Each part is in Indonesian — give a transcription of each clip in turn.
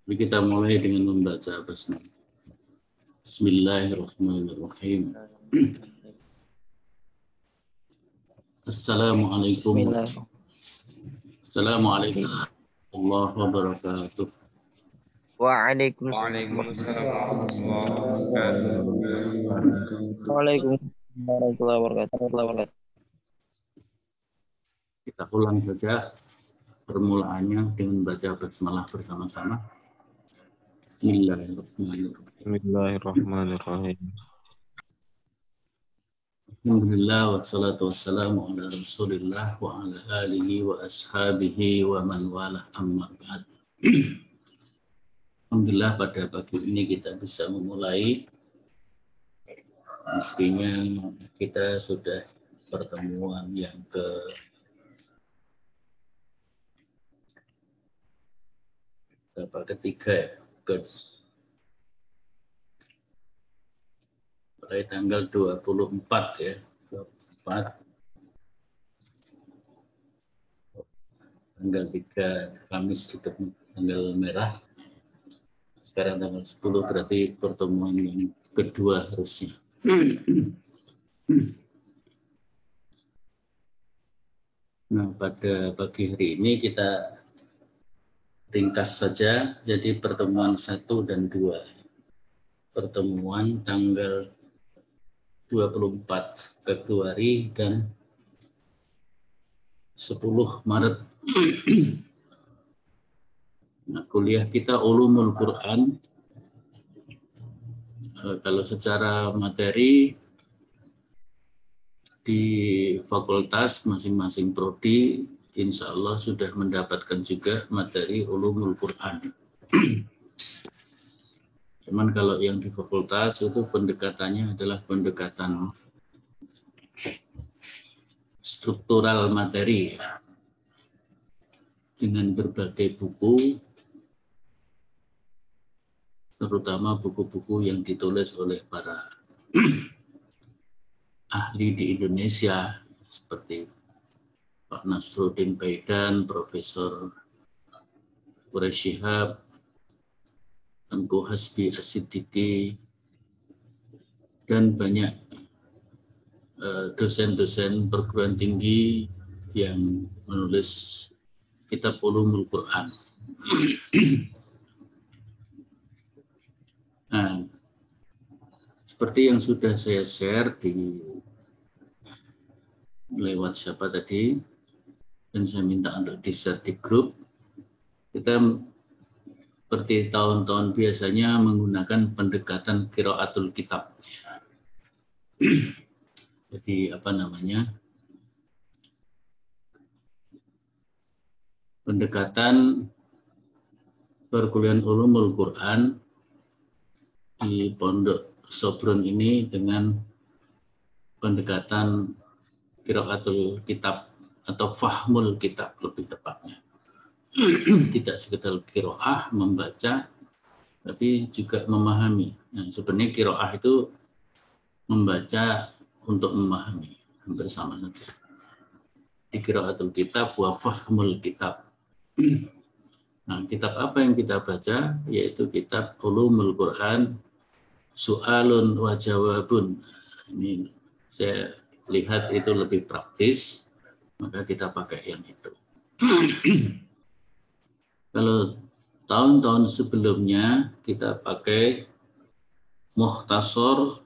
Jadi kita mulai dengan membaca basmalah. Bismillahirrahmanirrahim. Assalamualaikum. Assalamualaikum warahmatullahi wabarakatuh. Waalaikumsalam warahmatullahi wabarakatuh. Kita ulang saja permulaannya dengan baca basmalah bersama-sama. Bismillahirrahmanirrahim. Alhamdulillah wassalatu wassalamu ala Rasulillah wa ala alihi wa ashabihi wa man walah amma ba'd. Alhamdulillah pada pagi ini kita bisa memulai. Mestinya kita sudah pertemuan yang ketiga ya. Mulai tanggal 24 ya. 24. Tanggal 3 Kamis kita tanggal merah. Sekarang tanggal 10 berarti pertemuan yang kedua harusnya. Nah, pada pagi hari ini kita ringkas saja, jadi pertemuan 1 dan 2. Pertemuan tanggal 24 Februari dan 10 Maret. Nah, kuliah kita Ulumul Quran. Kalau secara materi di fakultas masing-masing prodi, insya Allah sudah mendapatkan juga materi Ulumul Quran. Cuman kalau yang di fakultas itu pendekatannya adalah pendekatan struktural materi dengan berbagai buku, terutama buku-buku yang ditulis oleh para ahli di Indonesia seperti Pak Nasruddin Baidan, Profesor Quraish Shihab, Tengku Hasbi As-Siddiqi, dan banyak dosen-dosen perguruan tinggi yang menulis kitab Ulumul Quran. Nah, seperti yang sudah saya share di lewat siapa tadi, dan saya minta untuk di-share di grup, kita seperti tahun-tahun biasanya menggunakan pendekatan qiraatul kitab. Jadi pendekatan perkuliahan Ulumul Quran di Pondok Sobrun ini dengan pendekatan qiraatul kitab atau fahmul kitab lebih tepatnya. Tidak sekedar qiraah membaca, tapi juga memahami. Nah, sebenarnya qiraah itu membaca untuk memahami, hampir sama saja. Di qiraatul kitab wa fahmul kitab. Nah, kitab apa yang kita baca? Yaitu kitab Ulumul Quran, Su'alun wa Jawabun. Ini saya lihat itu lebih praktis, maka kita pakai yang itu. Kalau tahun-tahun sebelumnya kita pakai Mukhtasar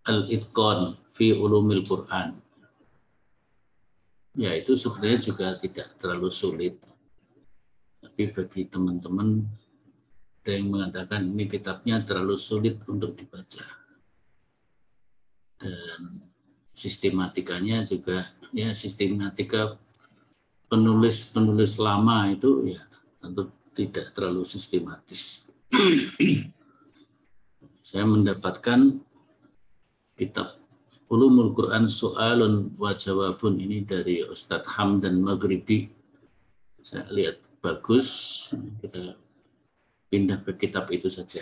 Al-Itqan fi Ulumil Quran. Ya, itu sebenarnya juga tidak terlalu sulit. Tapi bagi teman-teman ada yang mengatakan ini kitabnya terlalu sulit untuk dibaca. Dan sistematikanya juga, ya sistematika penulis-penulis lama itu ya tentu tidak terlalu sistematis. Saya mendapatkan kitab Ulumul Quran Su'alun wa Jawabun ini dari Ustadz Hamdan Maghribi. Saya lihat bagus, kita pindah ke kitab itu saja.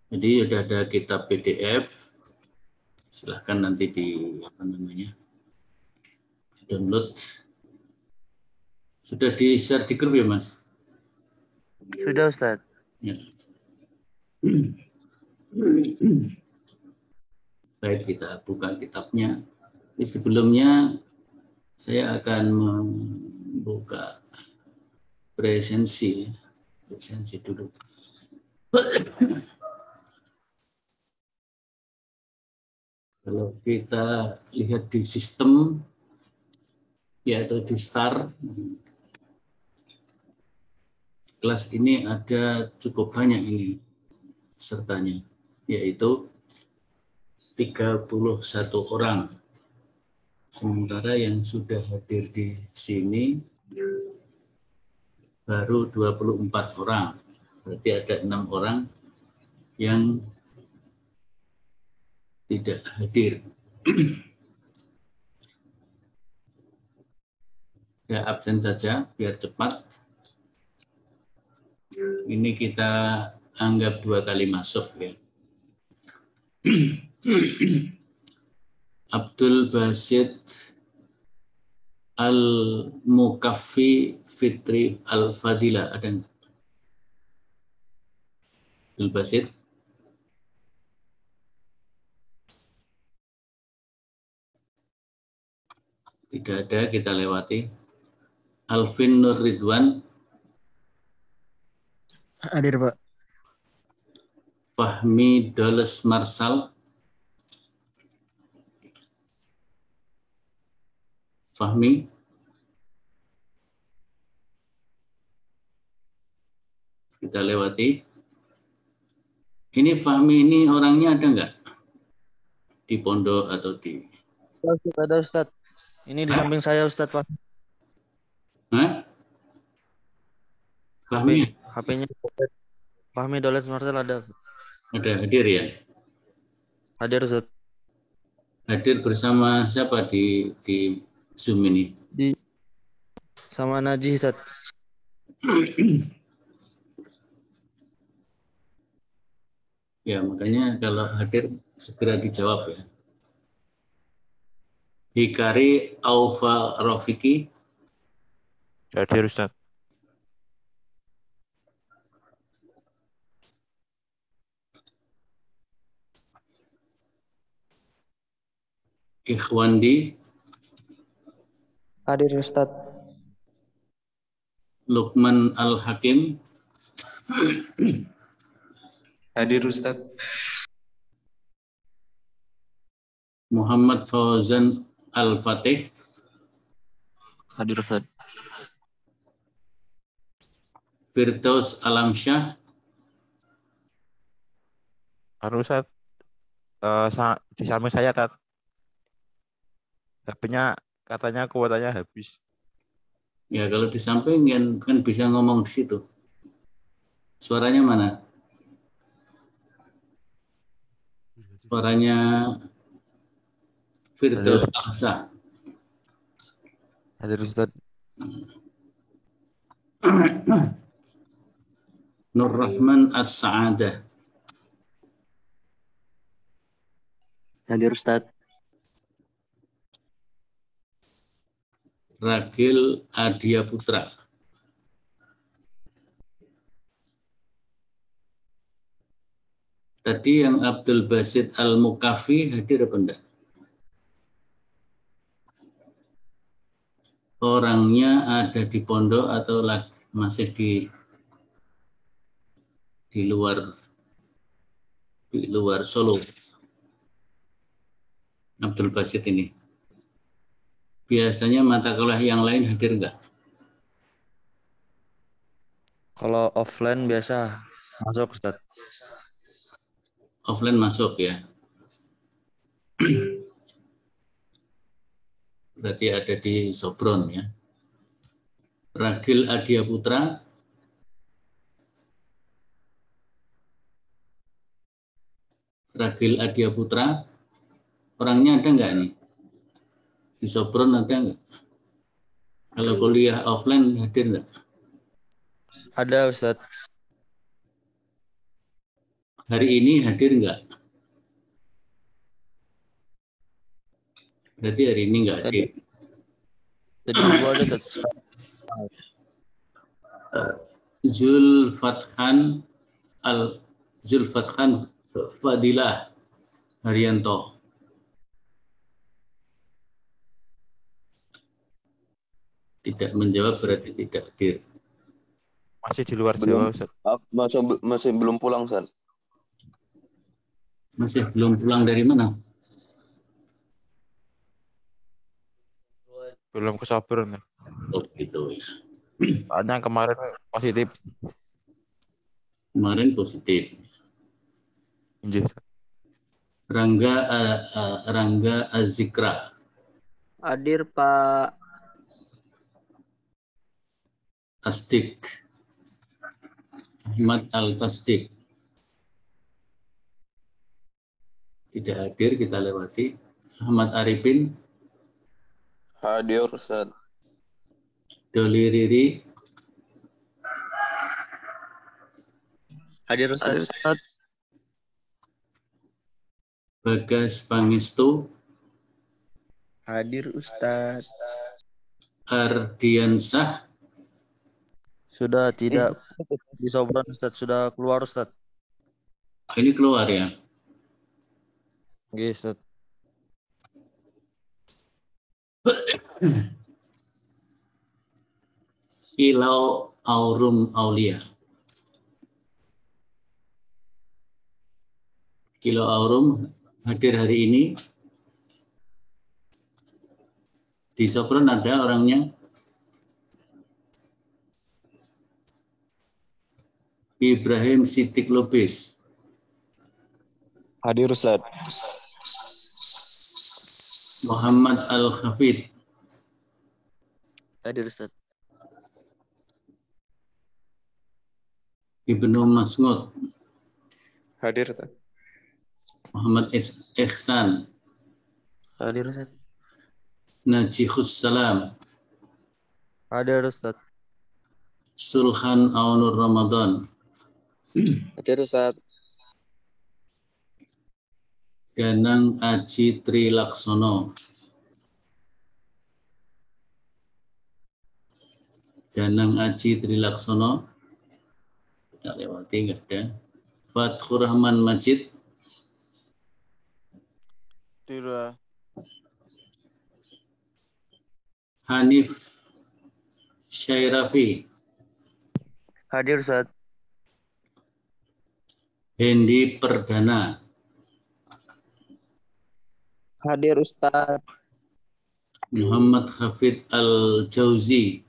Jadi sudah ada kitab PDF, silahkan nanti download. Sudah di-share di grup ya Mas? Sudah Ustaz. Ya. Baik, kita buka kitabnya. Sebelumnya saya akan membuka presensi dulu. Kalau kita lihat di sistem, yaitu di STAR, kelas ini ada cukup banyak ini pesertanya, yaitu 31 orang. Sementara yang sudah hadir di sini baru 24 orang. Berarti ada 6 orang yang tidak hadir. Ya, absen saja biar cepat. Ini kita anggap 2 kali masuk ya. Abdul Basit Al-Mukaffi Fitri Al-Fadila, ada nggak? Abdul Basit? Tidak ada, kita lewati. Alvin Nur Ridwan. Hadir Pak. Fahmi Doles Marsal. Fahmi. Kita lewati. Ini Fahmi ini orangnya ada nggak? Di pondok atau di... Ada Ustaz. Ini di samping saya Ustaz Pak. Hah? Fahmi? HP-nya Fahmi Doles Marcel ada. Ada hadir ya? Hadir Ustaz. Hadir bersama siapa di Zoom ini? Di sama Najih Ustaz. Ya, makanya kalau hadir segera dijawab ya. Hikari Aufa Rafiki. Hadir Ustaz. Ikhwandi. Hadir Ustaz. Lukman Al-Hakim. Hadir Ustaz. Muhammad Fauzan Al-Fatih. Hadir Ustaz. Firdaus Alamsyah. Anu Ustaz. Di samping saya Tat. HP-nya katanya kuotanya habis. Ya, kalau di samping kan bisa ngomong di situ. Suaranya mana? Suaranya Firdaus Alamsyah. Hadir Ustaz. Nur Rahman As-Sa'adah. Hadir Ustaz. Ragil Adia Putra. Tadi yang Abdul Basit Al-Mukaffi hadir apa enggak? Orangnya ada di pondok atau masih di luar Solo? Abdul Basit ini. Biasanya mata kuliah yang lain hadir enggak? Kalau offline biasa masuk Ustaz. Offline masuk ya. Berarti ada di Sobron ya. Ragil Adia Putra. Ragil Adia Putra. Orangnya ada enggak nih? Di Sobron ada enggak? Kalau kuliah offline hadir enggak? Ada Ustaz. Hari ini hadir enggak? Berarti hari ini enggak hadir. Jadi gua ada Ustaz. Zulfathan Zulfathan Fadilah Haryanto. Tidak menjawab berarti tidak hadir. Masih di luar Belum. Jawa, Ustaz. Masih belum pulang, Ustaz. Masih belum pulang dari mana? Belum ke Sabar nih. Oh gitu ya. Soalnya kemarin positif. Kemarin positif. Injih. Rangga Azikra. Hadir Pak. Tasdik. Ahmad Al-Tasdik. Tidak hadir, kita lewati. Ahmad Arifin. Hadir, Ustaz. Doli Riri. Hadir Ustaz. Bagas Pangestu. Hadir Ustaz. Ardiansah. Sudah tidak di Sobron Ustaz, sudah keluar Ustaz. Ini keluar ya. Oke Ustaz. Kilau Aurum Aulia. Kilau Aurum hadir hari ini. Di Sopron ada orangnya. Ibrahim Sidik Lubis. Hadir, Ustaz. Muhammad Al-Hafid. Hadir Ustaz. Ibnu Mas'ud. Hadir, Ustaz. Muhammad Ihsan. Hadir Ustaz. Najihus Salam. Hadir Ustaz. Sulhan Aunur Ramadan. Hadir Ustaz. Danang Aji Trilaksono. Danang Aji Trilaksono. Kita lewati, nggak ada. Fathur Rahman Majid. Tidak. Hanif Syairafi. Hadir Ustaz. Hendi Perdana. Hadir Ustaz. Muhammad Hafid Al-Jauzi.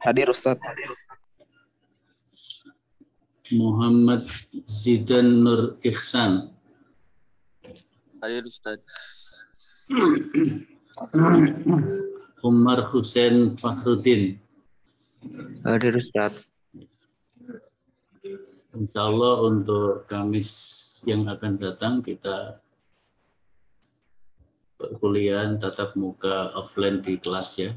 Hadir Ustaz. Muhammad Zidan Nur Ihsan. Hadir Ustaz. Umar Hussein Fahrudin. Hadir Ustaz. Insya Allah untuk Kamis yang akan datang kita perkuliahan tatap muka offline di kelas ya.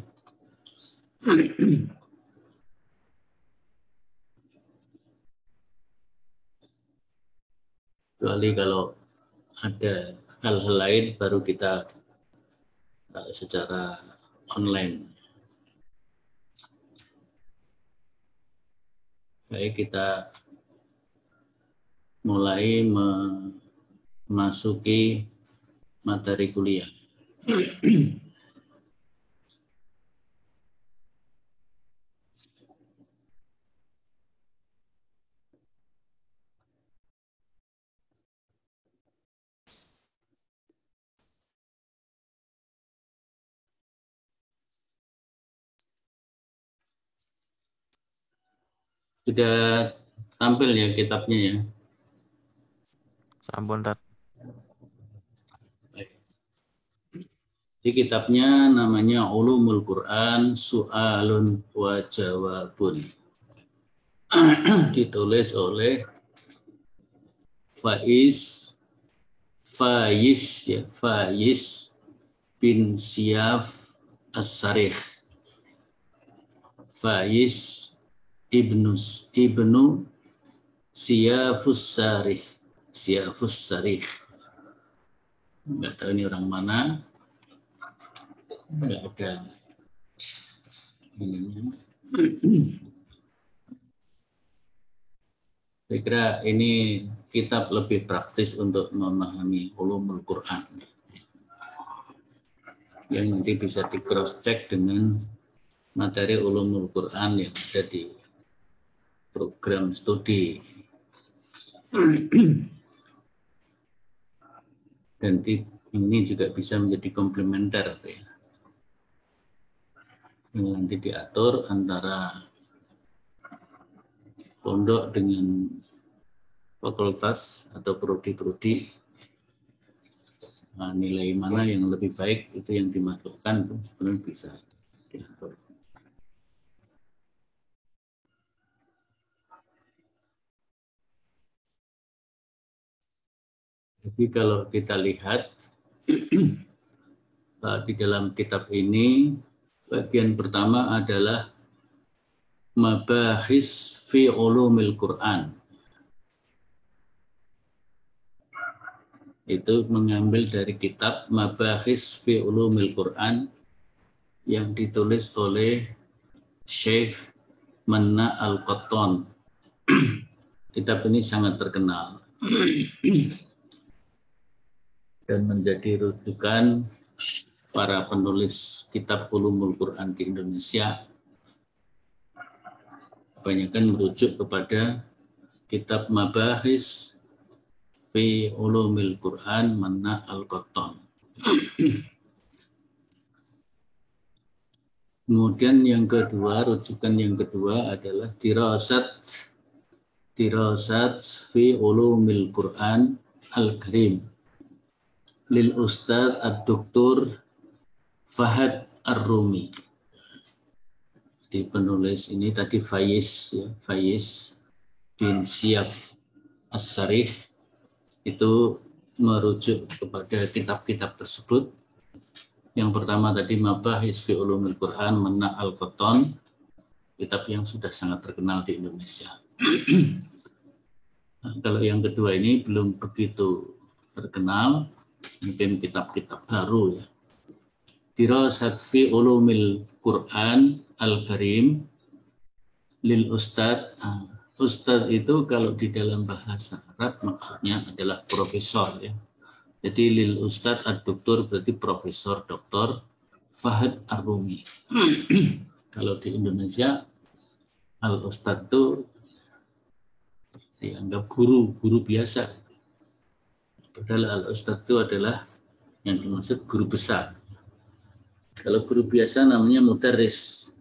Kecuali kalau ada hal-hal lain baru kita secara online. Baik, kita mulai memasuki materi kuliah. Sudah tampil ya kitabnya ya. Sampun, Tat. Baik. Di kitabnya namanya Ulumul Quran Su'alun wa Jawabun. Ditulis oleh Faiz bin Syaf As-Sarih. Faiz ibnu Syafus Sarih. Enggak tahu ini orang mana. Enggak ada ininya. Saya kira ini kitab lebih praktis untuk memahami ulumul Quran. Yang nanti bisa di cross check dengan materi ulumul Quran yang ada di program studi. Dan ini juga bisa menjadi komplementer, ya. Ini nanti diatur antara pondok dengan fakultas atau prodi-prodi. Nah, nilai mana yang lebih baik itu yang dimasukkan, sebenarnya bisa diatur. Jadi kalau kita lihat di dalam kitab ini, bagian pertama adalah mabahis fi ulumil Quran. Itu mengambil dari kitab Mabahis fi Ulumil Quran yang ditulis oleh Syekh Manna Al-Qattan. Kitab ini sangat terkenal dan menjadi rujukan para penulis kitab Ulumul Quran di Indonesia. Kebanyakan merujuk kepada kitab Mabahis fi Ulumil Quran Manna Al-Qattan. Kemudian yang kedua, rujukan yang kedua adalah dirasat fi Ulumil Quran Al-Karim lil Ustadz Ad-Doktor Fahad Ar-Rumi. Di penulis ini tadi Faiz, ya, Faiz bin Syaf As-Sarih, itu merujuk kepada kitab-kitab tersebut. Yang pertama tadi Mabahis fi Ulumil Quran Manna Al-Qattan, kitab yang sudah sangat terkenal di Indonesia. Nah, kalau yang kedua ini belum begitu terkenal, mungkin kitab-kitab baru, ya. Dirasat fi Ulumil Quran Al-Karim lil Ustadz. Ustadz itu kalau di dalam bahasa Arab maksudnya adalah profesor, ya. Jadi lil Ustadz Ad-Doktor berarti profesor, doktor Fahad Ar-Rumi. Kalau di Indonesia Al-Ustadz itu dianggap guru biasa. Padahal Al-Ustadz itu adalah yang dimaksud guru besar. Kalau guru biasa namanya mudarris.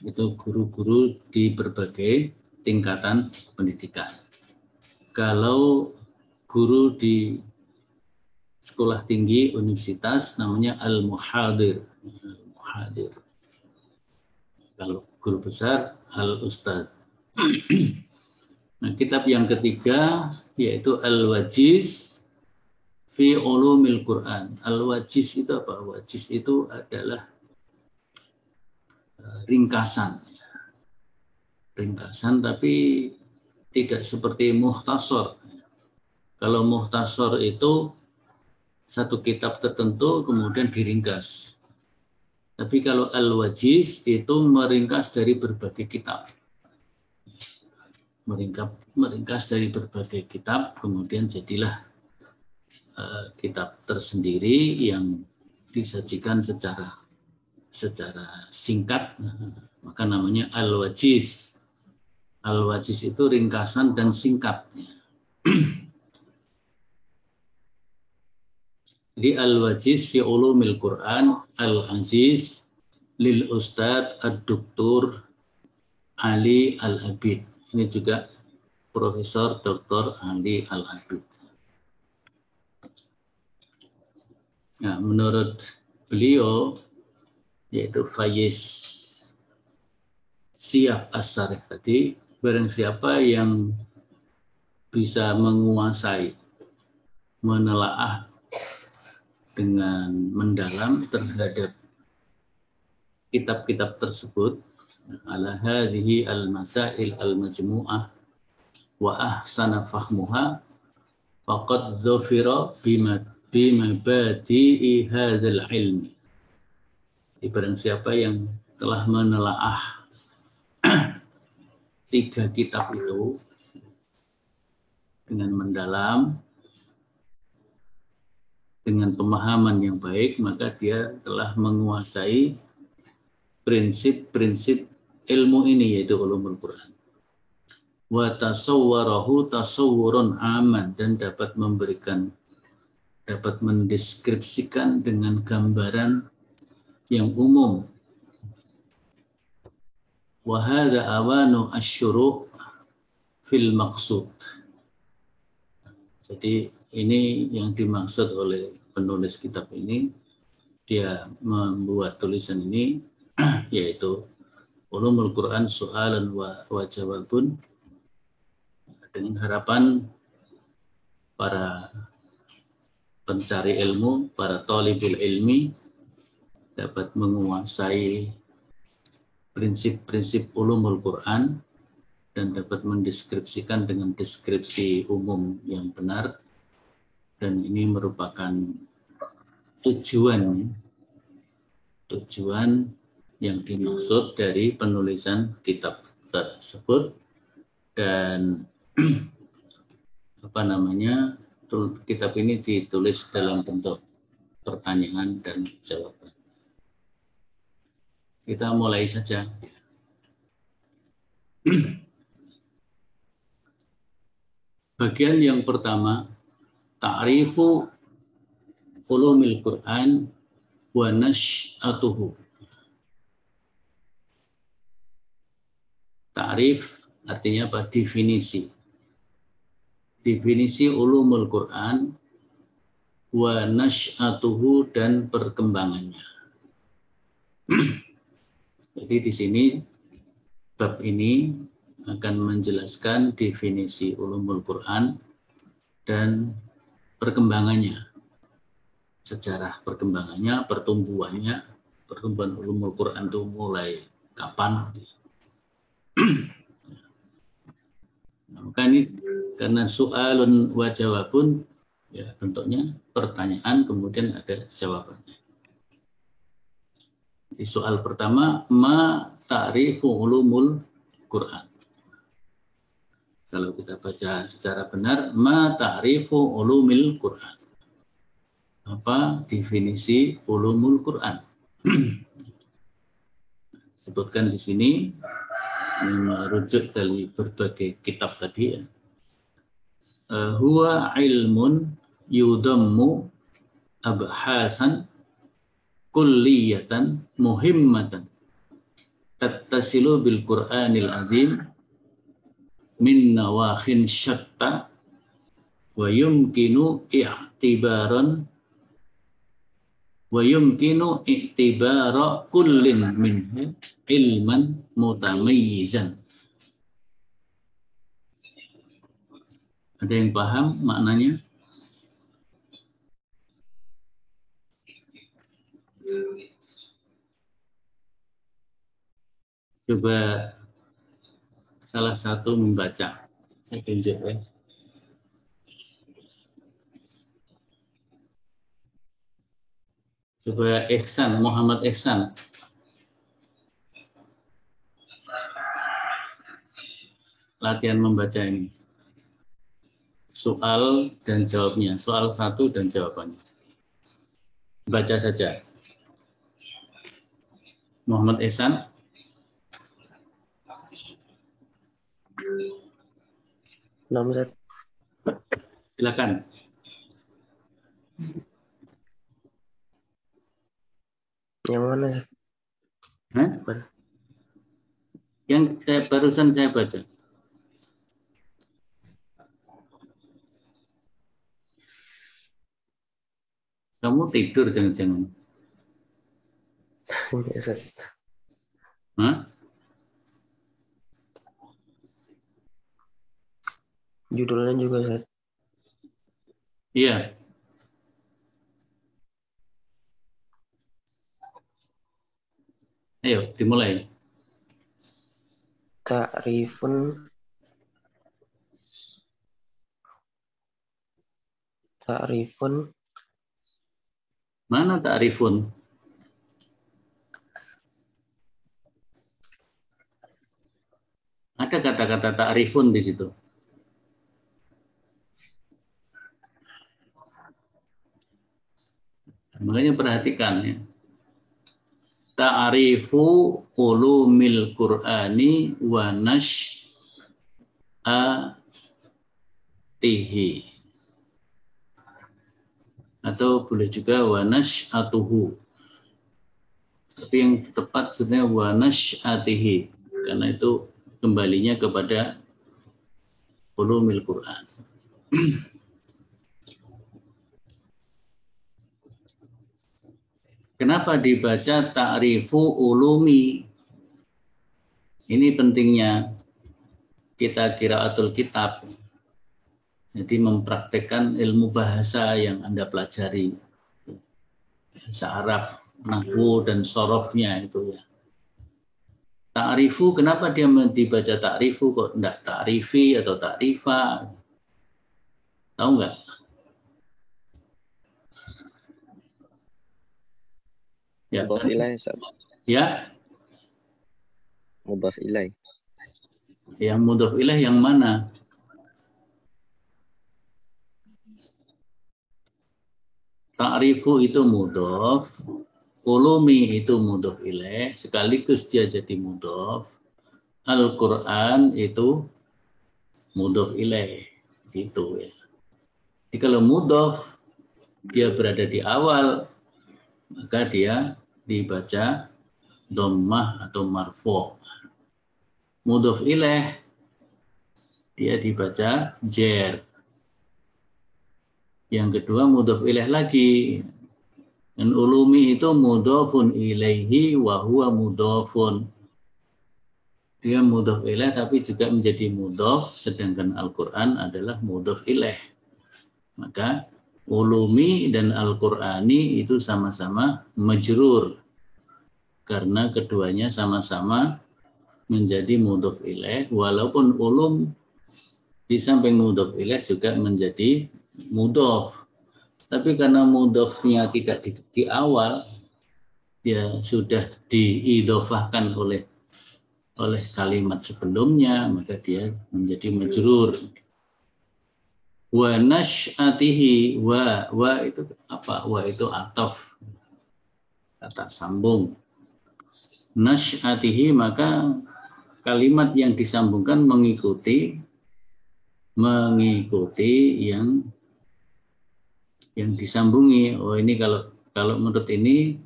Itu guru-guru di berbagai tingkatan pendidikan. Kalau guru di sekolah tinggi universitas namanya al-muhadir. Kalau guru besar al-ustadz. Nah, kitab yang ketiga yaitu Al-Wajiz fi Ulumil Quran. Al-Wajiz itu apa? Wajiz itu adalah ringkasan, tapi tidak seperti muhtasor. Kalau muhtasor itu satu kitab tertentu kemudian diringkas. Tapi kalau Al-Wajiz itu meringkas dari berbagai kitab. Meringkas dari berbagai kitab, kemudian jadilah kitab tersendiri yang disajikan secara singkat, maka namanya Al-Wajiz. Al-Wajiz itu ringkasan dan singkat. Jadi Al-Wajiz fi Ulumil Quran Al-Aziz lil Ustadz Ad-Doktor Ali Al-Abid. Ini juga Profesor Dr. Ali Al-Abid. Nah, menurut beliau, yaitu Faiz Syaf As-Sarih tadi, barang siapa yang bisa menguasai, menelaah dengan mendalam terhadap kitab-kitab tersebut, ala hadhihi al-masail al-majmu'ah wa ahsana fahmuha faqad dhufira bimabadi'i hadzal ilmi. Barang siapa yang telah menelaah tiga kitab itu dengan mendalam, dengan pemahaman yang baik, maka dia telah menguasai prinsip-prinsip ilmu ini, yaitu ulumul Quran. Wa tasawwarahu tasawwurun aman, dan dapat mendeskripsikan dengan gambaran yang umum. Wa hadza awanu asyuru' fil maqsud. Jadi ini yang dimaksud oleh penulis kitab ini. Dia membuat tulisan ini yaitu Ulumul Quran Su'alan wa Jawabun, dengan harapan para pencari ilmu, para talibul ilmi dapat menguasai prinsip-prinsip ulumul Quran dan dapat mendeskripsikan dengan deskripsi umum yang benar. Dan ini merupakan tujuan yang dimaksud dari penulisan kitab tersebut. Dan kitab ini ditulis dalam bentuk pertanyaan dan jawaban. Kita mulai saja. Bagian yang pertama, ta'rifu ulumil Quran wa nash'atuhu. Ta'rif artinya apa? Definisi. Definisi ulumul Quran wa nash'atuhu, dan perkembangannya. Jadi di sini bab ini akan menjelaskan definisi ulumul Quran dan perkembangannya. Sejarah perkembangannya, pertumbuhan ulumul Quran itu mulai kapan? Maka ini karena soalun wa jawabun, ya bentuknya pertanyaan kemudian ada jawabannya. Di soal pertama, ma ta'rifu ulumul Quran. Kalau kita baca secara benar, ma ta'rifu ulumil Quran. Apa definisi ulumul Quran? Sebutkan di sini, merujuk dari berbagai kitab tadi ya. Huwa ilmun yudammu abhasan kulliyatan muhimmatan tattasilu bil Qur'anil azim min nawakhin syatta wa yumkinu i'tibara kullin minhu ilman mutamayyizan. Ada yang paham maknanya? Coba salah satu membaca. Saya tunjuk ya. Coba Ihsan, Muhammad Ihsan. Latihan membaca ini. Soal dan jawabnya. Soal satu dan jawabannya. Baca saja. Muhammad Ihsan. Silakan. Yang mana? Hah? Yang barusan saya baca. Kamu tidur jangan-jangan. Hah? Judulnya juga, Ustaz. Iya. Ayo, dimulai. Ta'rifun Mana ta'rifun? ada kata-kata ta'rifun di situ. Makanya perhatikan ya. Ta'rifu ulumil Qur'ani wa nash'atihi. Atau boleh juga wa nash'atuhu. Tapi yang tepat sebenarnya wa nash'atihi. Karena itu kembalinya kepada ulumil Qur'an. Kenapa dibaca ta'rifu ulumi? Ini pentingnya kita qiraatul kitab. Jadi mempraktekkan ilmu bahasa yang Anda pelajari. Bahasa Arab, nahwu dan sorofnya itu ya. Ta'rifu, kenapa dia dibaca ta'rifu kok enggak ta'rifi atau ta'rifa? Tahu nggak? Ya, Mudhaf ilaih, Ustaz. ya, Mudhaf ilaih. yang mudhaf ilaih yang mana? Ta'rifu itu mudhaf, ulumi itu mudhaf ilaih, sekaligus dia jadi mudhaf. Al-Quran itu mudhaf ilaih, gitu ya. Jadi kalau mudhaf dia berada di awal, maka dia dibaca dhammah atau marfu'. Mudhaf ilaih dia dibaca jer. Yang kedua mudhaf ilaih lagi. Dan ulumi itu mudhafun ilaihi wa huwa mudhafun. Dia mudhaf ilaih tapi juga menjadi mudhaf, sedangkan Al-Qur'an adalah mudhaf ilaih. Maka ulumi dan Al-Qur'ani itu sama-sama majrur. Karena keduanya sama-sama menjadi mudhaf ilaih, walaupun ulum di samping mudhaf ilaih juga menjadi mudhaf. Tapi karena mudhafnya tidak di awal, dia sudah diidhofahkan oleh kalimat sebelumnya, maka dia menjadi majrur. Wa nash'atihi, wa itu apa? Wa itu ataf, kata sambung. Nash'atihi, maka kalimat yang disambungkan mengikuti yang disambungi. Oh, ini kalau menurut ini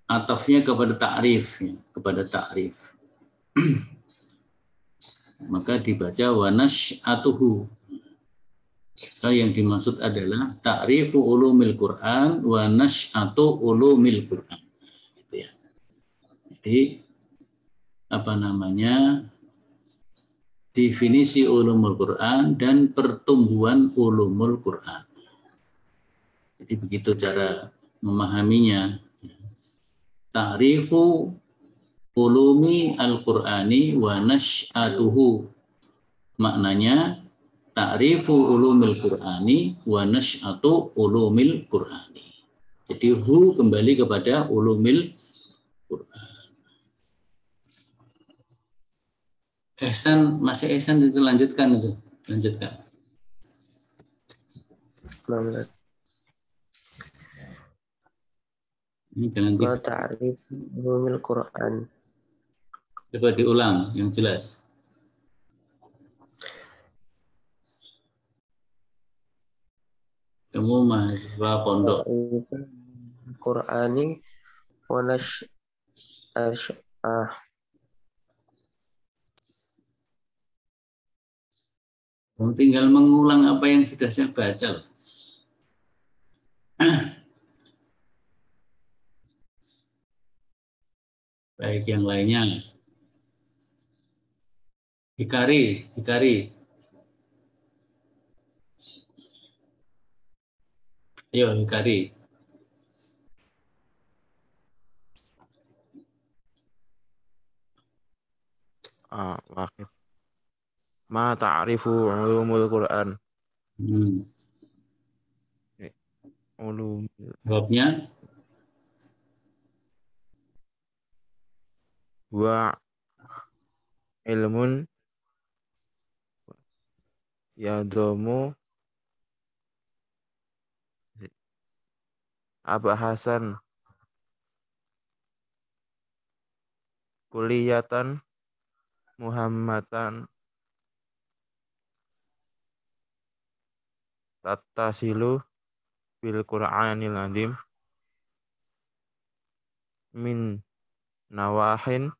atafnya kepada ta'rif, ya, kepada ta'rif. Maka dibaca wa nash'atuhu. Yang dimaksud adalah ta'rifu ulumil Qur'an wa nash'atu ulumil Qur'an. Gitu ya. Jadi definisi ulumul Quran dan pertumbuhan ulumul Quran. Jadi begitu cara memahaminya. Ta'rifu ulumi al-Qur'ani wa nash'atuhu. Maknanya ta'rifu ulumil Qur'ani wa nash'atu ulumil Qur'ani. Jadi hu kembali kepada ulumil Qur'an. Masih Ihsan itu lanjutkan itu. Lanjutkan. Ini jangan Ma ta'rif ulumil Quran. coba diulang yang jelas. Kamu mahasiswa pondok. Qur'ani wa Kamu tinggal mengulang apa yang sudah saya baca. Baik yang lainnya. Hikari. Ayo Hikari. Wakil. Ma ta'rifu ulumul Quran. Ulum. Jawabnya? Wa ilmun yadomu abahasan kuliyatan muhammadan tattasilu bil Qur'anil azim min nawahin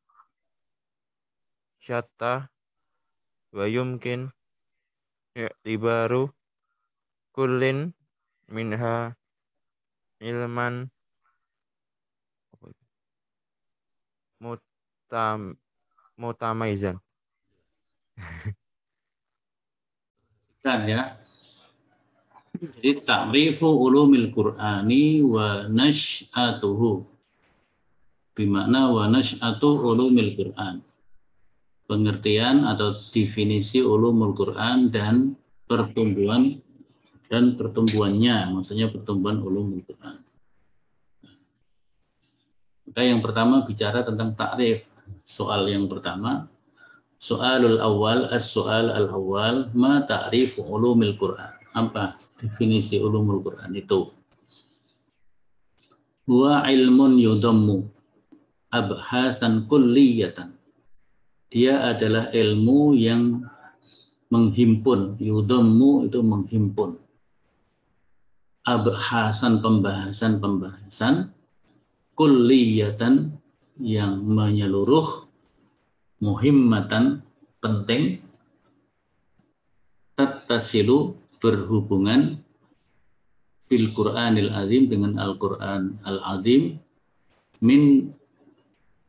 syatta wa yumkin i'tibaru kullin minha ilman mutam mutamaizan. Kan ya. Jadi ta'rifu ulumil Qur'ani wa nash'atuhu. Bimakna wa nash'atu ulumil Qur'an. Pengertian atau definisi ulumul Quran dan pertumbuhannya, maksudnya pertumbuhan ulumul Quran. Maka yang pertama bicara tentang takrif. Soal yang pertama, soalul awal, as-soal al-awwal, ma ta'rifu ulumil Quran. Apa definisi ulumul Quran itu? Huwa ilmun yudammu abhasan kulliyatan. Dia adalah ilmu yang menghimpun. Yudammu itu menghimpun. Abhasan pembahasan kulliyatan yang menyeluruh, muhimmatan penting, tattasilu berhubungan bil Qur'anil azim dengan Al-Qur'an al-azim min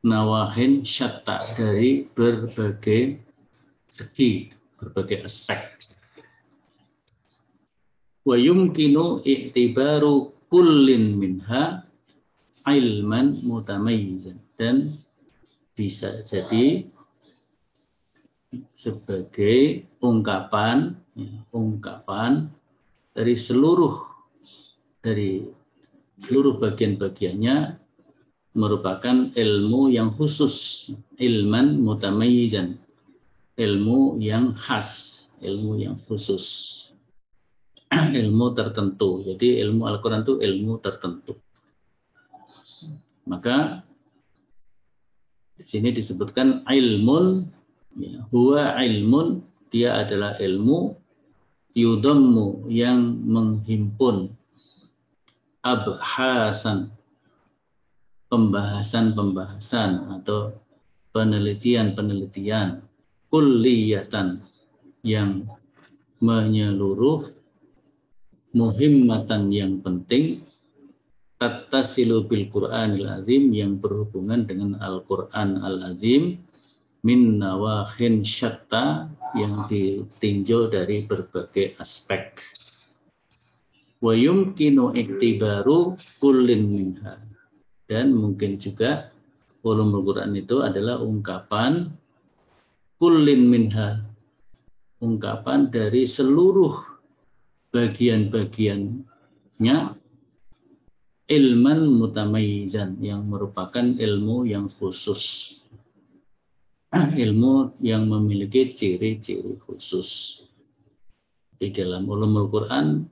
nawahin syatta dari berbagai segi, berbagai aspek. Wa yumkinu i'tibaru kullin minha ilman mutamayyizan, dan bisa jadi sebagai ungkapan dari seluruh bagian-bagiannya merupakan ilmu yang khusus, ilman mutamayyizan, ilmu yang khas, ilmu yang khusus, ilmu tertentu. Jadi ilmu Al-Quran itu ilmu tertentu. Maka di sini disebutkan ilmun, ya, huwa ilmun, dia adalah ilmu, yudammu yang menghimpun, abhasan pembahasan atau penelitian kulliyatan yang menyeluruh, muhimmatan yang penting, tattasilu bil Qur'anil azim yang berhubungan dengan Al-Qur'an al-azim, min nawahin syatta yang ditinjau dari berbagai aspek. Wa yumkinu iktibaru kullin minha, dan mungkin juga ulumul Quran itu adalah ungkapan kullin minha, ungkapan dari seluruh bagian-bagiannya, ilman mutamayyizan yang merupakan ilmu yang khusus, ilmu yang memiliki ciri-ciri khusus. Di dalam ulumul Quran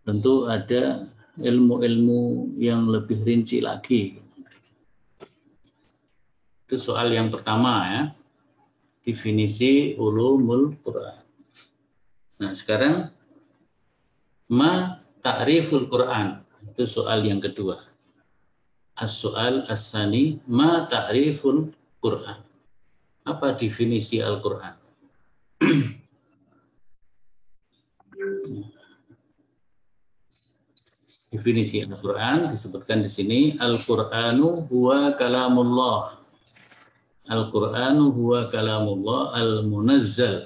tentu ada ilmu-ilmu yang lebih rinci lagi. Itu soal yang pertama ya, definisi ulumul Quran. Nah sekarang ma ta'riful Quran, itu soal yang kedua. As-soal as-sani, ma ta'riful Quran. Apa definisi Al-Quran? Definisi Al-Quran disebutkan di sini, Al-Qur'anu huwa kalamullah. Al-Qur'anu huwa kalamullah al-munazzal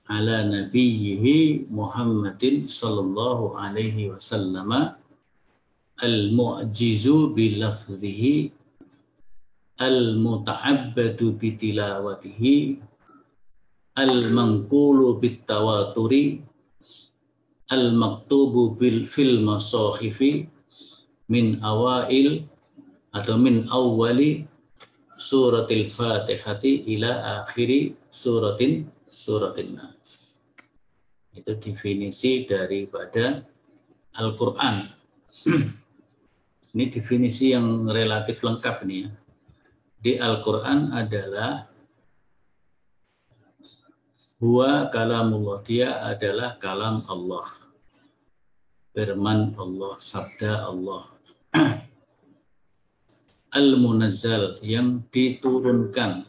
ala nabiyhi Muhammadin sallallahu alaihi wasallam, al-mu'jizu bilafzihi, al-muta'abbadu bitilawatihi, al-manqulu bitawaturi, al-maktubu fil masahifi min awail atau min awwali suratil Fatihati ila akhiri suratin Nas. Itu definisi daripada Al-Quran. Ini definisi yang relatif lengkap nih ya. Di Al-Quran adalah huwa kalamullah, dia adalah kalam Allah, firman Allah, sabda Allah. Al-Munazzal, yang diturunkan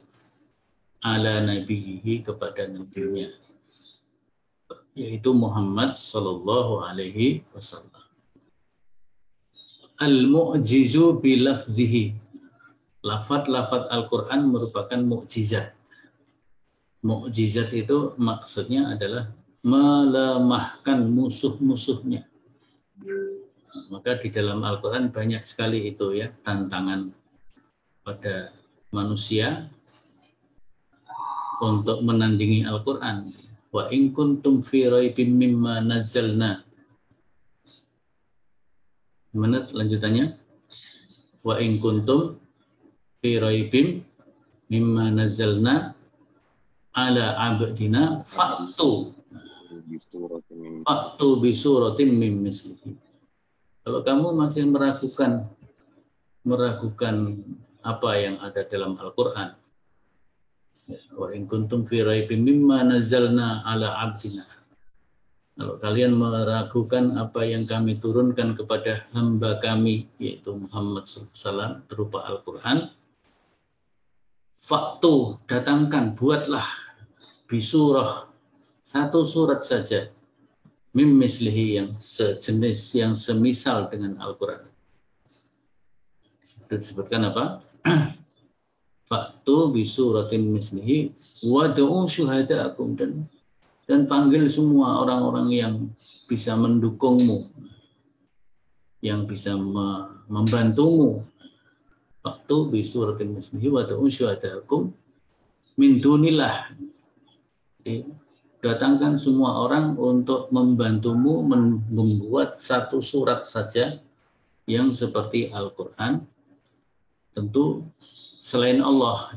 ala nabihi, kepada nabinya, yaitu Muhammad sallallahu alaihi wasallam. Al-mu'jizu bilafzihi, lafaz-lafaz Al-Quran merupakan mukjizat. Mukjizat itu maksudnya adalah melemahkan musuh-musuhnya. Maka di dalam Al-Quran banyak sekali itu ya, tantangan pada manusia untuk menandingi Al-Quran. Wa in kuntum fi raibim mimma nazzalna. Mana lanjutannya? Wa in kuntum fi raibim mimma nazzalna ala abdina fa'tu bi suratin min mislihi. Kalau kamu masih meragukan apa yang ada dalam Al-Quran, wa in kuntum fi raibim mimma nazzalna ala abdina. Kalau kalian meragukan apa yang kami turunkan kepada hamba kami, yaitu Muhammad SAW, berupa Al-Quran, faktu, datangkan, buatlah bisurah, satu surat saja, mim mislihi, yang sejenis, yang semisal dengan Al-Quran. Itu disebutkan apa? Faktu bisuratin mislihi wad'u syuhada'akum, dan panggil semua orang-orang yang bisa mendukungmu, yang bisa membantumu. Faktu bisuratin mislihi wad'u syuhada'akum min dunillah. Datangkan semua orang untuk membantumu membuat satu surat saja yang seperti Al-Quran. Tentu selain Allah.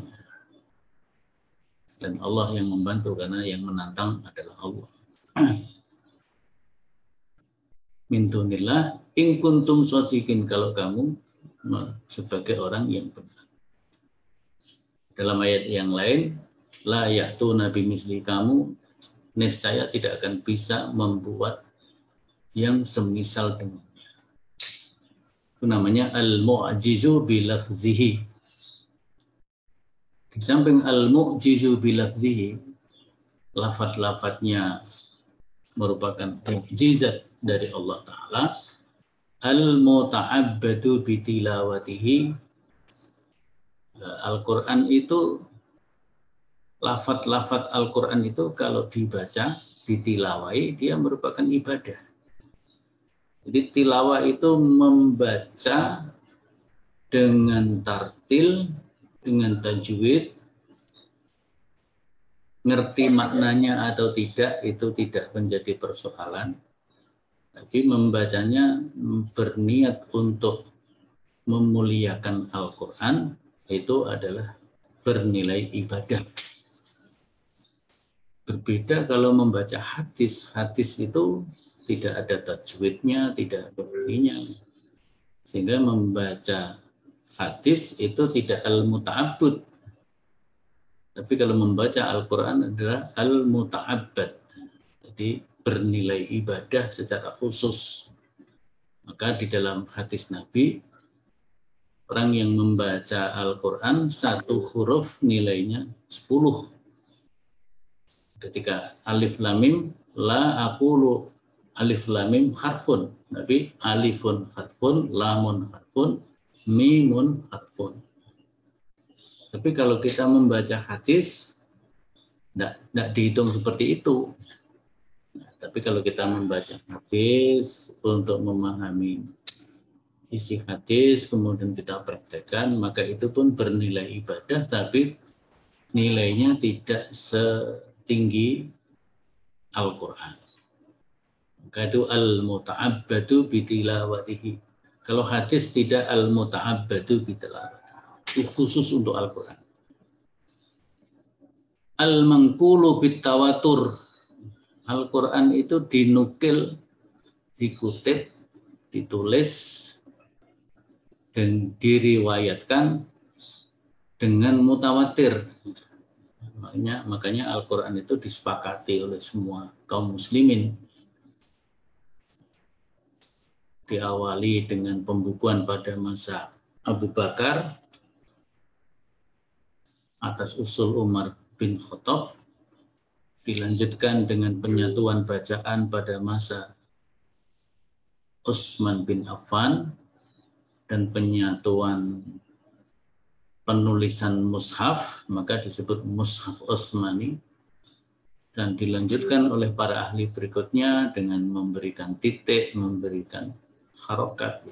Selain Allah yang membantu, karena yang menantang adalah Allah. Min dunillah in kuntum shadiqin, kalau kamu sebagai orang yang benar. Dalam ayat yang lain, la ya'tuna bimisli, kamu niscaya tidak akan bisa membuat yang semisal dengannya. Itu namanya al-mu'jizu bilafzihi. Di samping al-mu'jizu bilafzihi, lafaz-lafaznya merupakan mukjizat dari Allah Ta'ala. Al-muta'abbadu bitilawatihi, Al-Quran itu, lafaz-lafaz Al-Quran itu kalau dibaca, ditilawai, dia merupakan ibadah. Jadi tilawah itu membaca dengan tartil, dengan tajwid, ngerti maknanya atau tidak, itu tidak menjadi persoalan. Tapi membacanya berniat untuk memuliakan Al-Quran, itu adalah bernilai ibadah. Berbeda kalau membaca hadis. Hadis itu tidak ada tajwidnya, tidak ada bunyinya. Sehingga membaca hadis itu tidak al-muta'abbud. Tapi kalau membaca Al-Quran adalah al-muta'abbad. Jadi bernilai ibadah secara khusus. Maka di dalam hadis Nabi, orang yang membaca Al-Quran, satu huruf nilainya 10. Ketika alif lam mim, la aqulu alif lam mim harfun. Tapi alifun harfun, lamun harfun, mimun harfun. Tapi kalau kita membaca hadis, tidak dihitung seperti itu. Nah, tapi kalau kita membaca hadis untuk memahami isi hadis, kemudian kita praktekkan, maka itu pun bernilai ibadah, tapi nilainya tidak setinggi Al-Quran. Maka itu al-muta'abbadu bitilawatihi. Kalau hadis tidak al-muta'abbadu bitilawatihi. khusus untuk Al-Quran. Al-manqulu bitawatur. Al-Quran itu dinukil, dikutip, ditulis, dan diriwayatkan dengan mutawatir. Makanya Al-Quran itu disepakati oleh semua kaum muslimin. Diawali dengan pembukuan pada masa Abu Bakar atas usul Umar bin Khattab, dilanjutkan dengan penyatuan bacaan pada masa Utsman bin Affan dan penyatuan penulisan mushaf, maka disebut mushaf Utsmani, dan dilanjutkan oleh para ahli berikutnya dengan memberikan titik, memberikan harokat,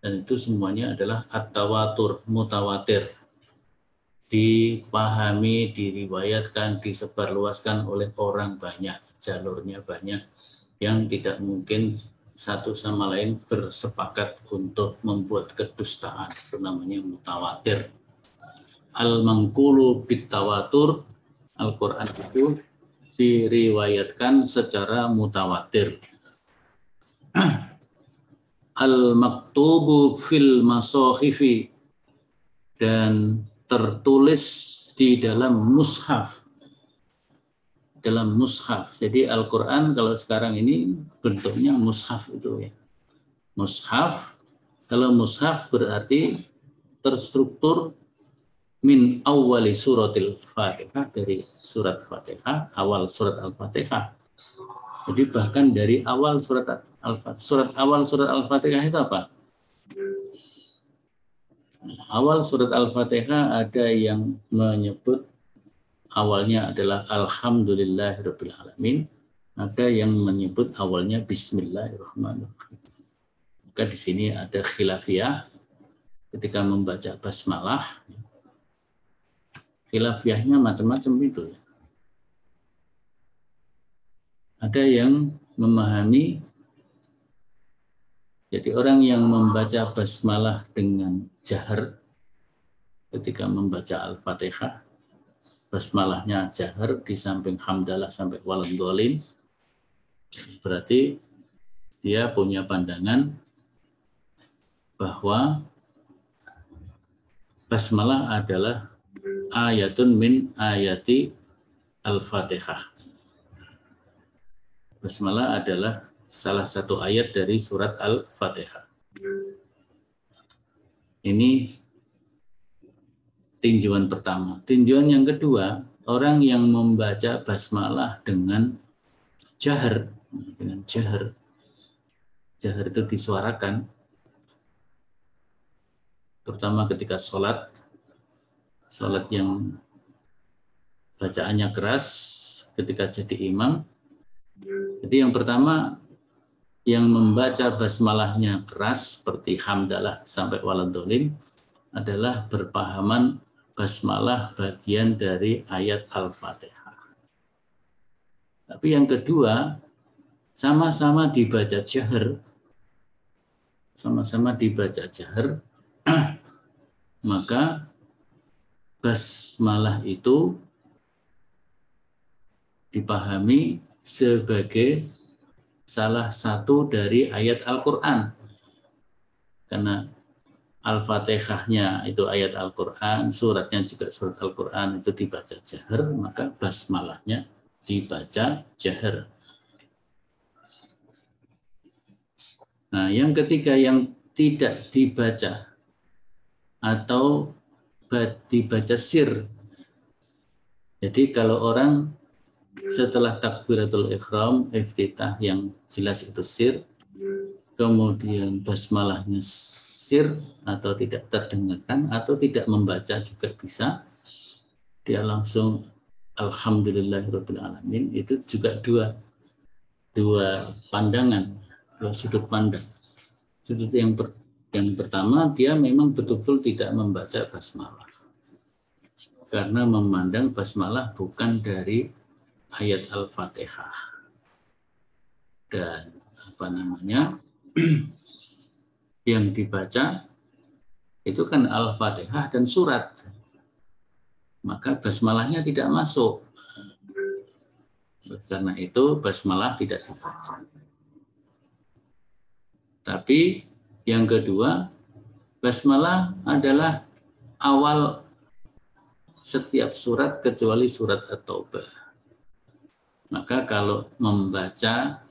dan itu semuanya adalah at-tawatur, mutawatir, dipahami, diriwayatkan, disebarluaskan oleh orang banyak, jalurnya banyak, yang tidak mungkin satu sama lain bersepakat untuk membuat kedustaan. Itu namanya mutawatir. Al-manqulu bitawatur, Al-Quran itu diriwayatkan secara mutawatir. Al-maktubu fil masohifi, dan tertulis di dalam mushaf. Dalam mushaf. Jadi Al-Quran kalau sekarang ini bentuknya mushaf itu ya. Mushaf, kalau mushaf berarti terstruktur min awwali suratil Fatihah, dari surat Fatihah, awal surat Al-Fatihah. Jadi bahkan dari awal surat Al-Fatihah. Awal surat Al-Fatihah itu apa? Awal surat Al-Fatihah ada yang menyebut awalnya adalah Alhamdulillahirabbil alamin, ada yang menyebut awalnya Bismillahirrahmanirrahim. Maka di sini ada khilafiyah ketika membaca basmalah. Khilafiyahnya macam-macam itu. Ada yang memahami, jadi orang yang membaca basmalah dengan jahar ketika membaca Al-Fatihah, basmalahnya jahar di samping hamdalah sampai waladhdallin, berarti dia punya pandangan bahwa basmalah adalah ayatun min ayati Al-Fatihah. Basmalah adalah salah satu ayat dari surat Al-Fatihah. Ini tinjauan pertama. Tinjauan yang kedua, orang yang membaca basmalah dengan jahar. Dengan jahar. Jahar itu disuarakan. Terutama ketika sholat. Sholat yang bacaannya keras ketika jadi imam. Jadi yang pertama, yang membaca basmalahnya keras seperti hamdalah sampai waladhdallin adalah berpahaman basmalah bagian dari ayat Al-Fatihah. Tapi yang kedua, sama-sama dibaca jahar. Sama-sama dibaca jahar, maka basmalah itu dipahami sebagai salah satu dari ayat Al-Quran. Karena Al-Fatihahnya itu ayat Al-Quran, suratnya juga surat Al-Quran, itu dibaca jahar, maka basmalahnya dibaca jahar. Nah, yang ketiga yang tidak dibaca atau dibaca sir. Jadi kalau orang setelah takbiratul ihram, iftitah yang jelas itu sir, kemudian basmalahnya sir atau tidak terdengarkan atau tidak membaca juga bisa, dia langsung Alhamdulillahirabbil alamin, itu juga dua pandangan, dua sudut pandang. Sudut yang pertama, dia memang betul-betul tidak membaca basmalah karena memandang basmalah bukan dari ayat Al-Fatihah, dan yang dibaca itu kan Al-Fatihah dan surat. Maka basmalahnya tidak masuk. Karena itu basmalah tidak dibaca. Tapi yang kedua, basmalah adalah awal setiap surat kecuali surat At-Taubah. Maka kalau membaca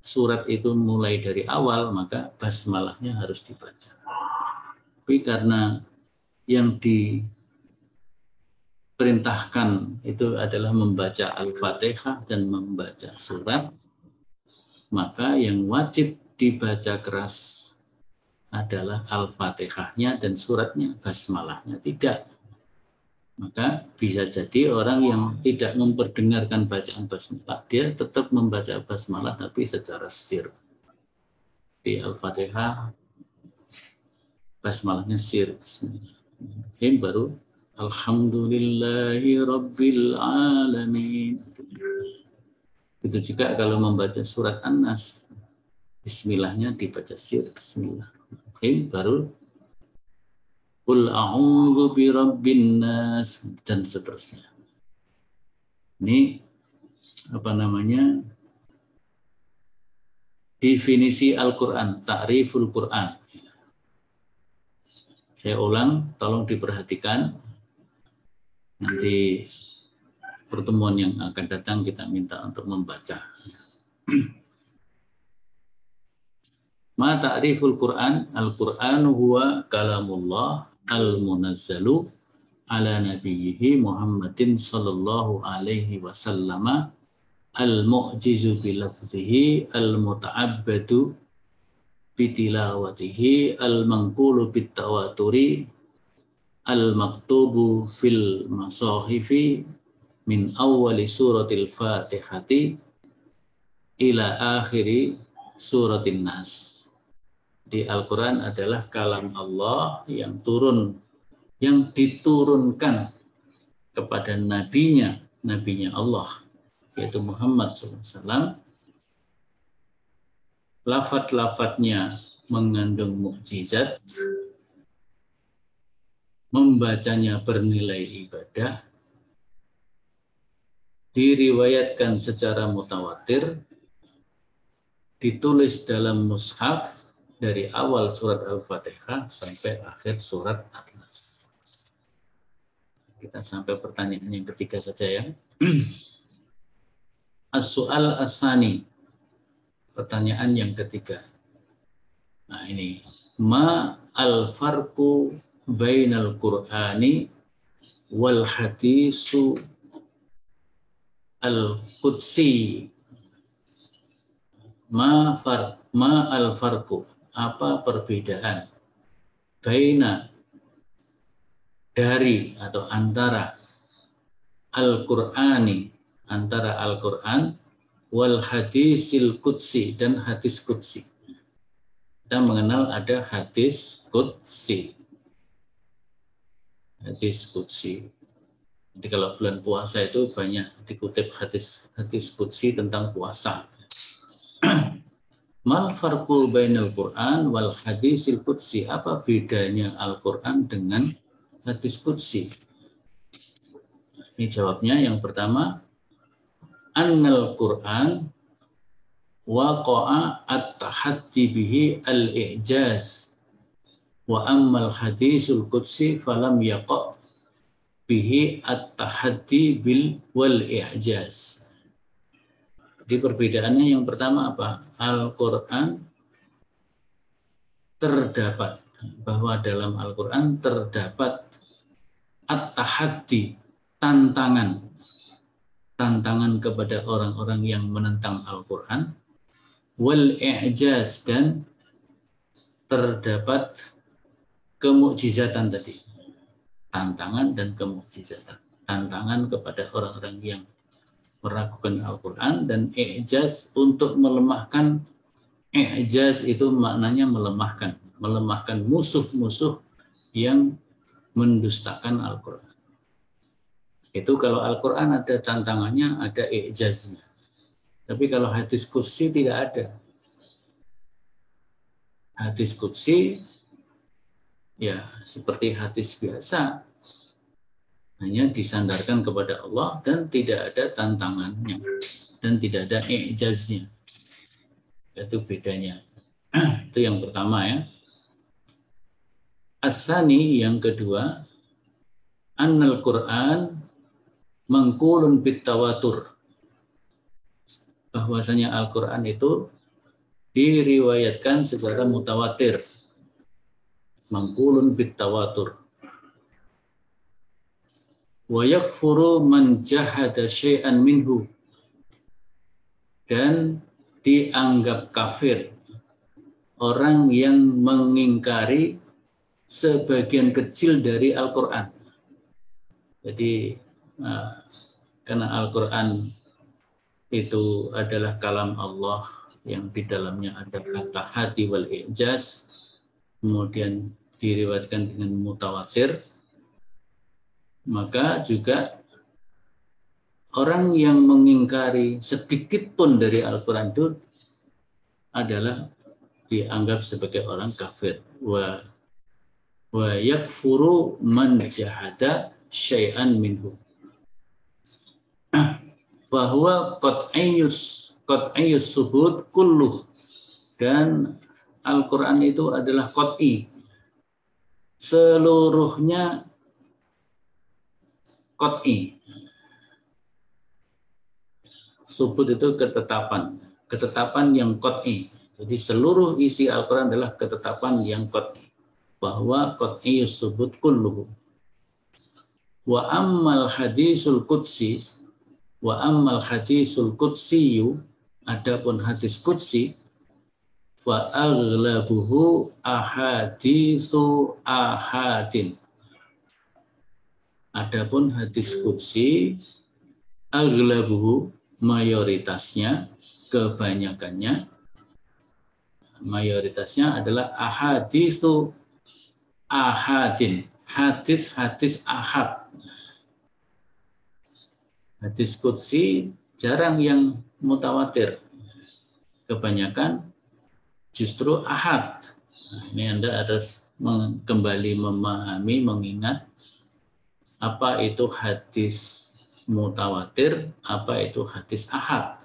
surat itu mulai dari awal, maka basmalahnya harus dibaca. Tapi karena yang diperintahkan itu adalah membaca Al-Fatihah dan membaca surat, maka yang wajib dibaca keras adalah Al-Fatihahnya dan suratnya, basmalahnya tidak. Maka bisa jadi orang yang tidak memperdengarkan bacaan basmalah, dia tetap membaca basmalah tapi secara sir. Di Al-Fatihah basmalahnya sir. Bismillahirrahmanirrahim, baru Alhamdulillahi Rabbil Alamin. Itu juga kalau membaca surat An-Nas, bismillahnya dibaca sir, bismillahirrahmanirrahim, baru Qul a'udzu birabbin nas dan seterusnya. Ini apa namanya? Definisi Al-Qur'an, ta'riful Qur'an. Saya ulang, tolong diperhatikan. Nanti pertemuan yang akan datang kita minta untuk membaca. Ma ta'riful Qur'an, Al-Qur'an huwa kalamullah al-munazzalu ala nabiyhi Muhammadin sallallahu alaihi wasallam al-mu'jizu bilafzihi al-muta'abbadu bitilawatihi al-manqulu bitawaturi al-maktubu fil masahifi min awwali suratil Fatihati ila akhiri suratin Nas. Di Al-Quran adalah kalam Allah yang diturunkan kepada nabinya Allah, yaitu Muhammad SAW. Lafaz-lafaznya mengandung mukjizat, membacanya bernilai ibadah, diriwayatkan secara mutawatir, ditulis dalam mushaf dari awal surat Al-Fatihah sampai akhir surat An-Nas. Kita sampai pertanyaan yang ketiga saja ya. As-su'al as-sani. Pertanyaan yang ketiga. Nah ini. Ma al-farqu bainal Qur'ani wal hadisu al-qudsi. Ma al-farqu. Apa perbedaan baina dari atau antara Al-Qur'ani, antara Al-Qur'an wal hadisil qudsi dan hadis qudsi. Kita mengenal ada hadis qudsi. Hadis qudsi. Jadi kalau bulan puasa itu banyak dikutip hadis qudsi tentang puasa. Mal farqu bainal Qur'an wal hadisil qudsi. Apa bedanya Al-Qur'an dengan hadis qudsi? Ini jawabnya yang pertama, annal Qur'an waqa'a at-tahaddi bihi al-i'jaz wa ammal hadisul qudsi falam yaqa' bihi at-tahaddi bil wal i'jaz. Jadi perbedaannya yang pertama apa? Al-Quran terdapat, bahwa dalam Al-Quran terdapat at-tahaddi, tantangan kepada orang-orang yang menentang Al-Quran, wal i'jaz, dan terdapat kemukjizatan tadi, tantangan dan kemukjizatan, tantangan kepada orang-orang yang meragukan Al-Quran, dan i'jaz untuk melemahkan. I'jaz itu maknanya melemahkan musuh-musuh yang mendustakan Al-Quran. Itu kalau Al-Quran ada tantangannya, ada i'jaznya. Tapi kalau hadis qudsi tidak ada. Hadis qudsi ya seperti hadis biasa, hanya disandarkan kepada Allah dan tidak ada tantangannya dan tidak ada i'jaznya. Itu bedanya. Itu yang pertama ya. As-sani, yang kedua, annal Qur'an mangkulun bit tawatur. Bahwasanya Al-Qur'an itu diriwayatkan secara mutawatir. Mangkulun bit tawatur. Wa yakfuru man jahada syai'an minhu. Dan dianggap kafir orang yang mengingkari sebagian kecil dari Al-Quran. Jadi karena Al-Quran itu adalah kalam Allah yang di dalamnya ada kata hati wal i'jaz, kemudian diriwayatkan dengan mutawatir, maka juga orang yang mengingkari sedikit pun dari Al-Quran itu adalah dianggap sebagai orang kafir. Wa yakfuru man jahada syai'an minhu. Bahwa qat'iyyus subut kulluh. Dan Al-Quran itu adalah qat'i. Seluruhnya qat'i. Subut itu ketetapan. Ketetapan yang qat'i. Jadi seluruh isi Al-Quran adalah ketetapan yang qat'i. Bahwa qat'iyyus subut kulluhu. Wa ammal hadisul qudsi, adapun hadis qudsi, wa aghlabuhu ahaditsu ahadin. Adapun hadis qudsi, aghlabuhu, mayoritasnya, kebanyakannya, mayoritasnya adalah ahaditsu ahadin, hadis-hadis ahad. Hadis qudsi jarang yang mutawatir, kebanyakan justru ahad. Nah, ini Anda harus kembali memahami, mengingat apa itu hadis mutawatir, apa itu hadis ahad.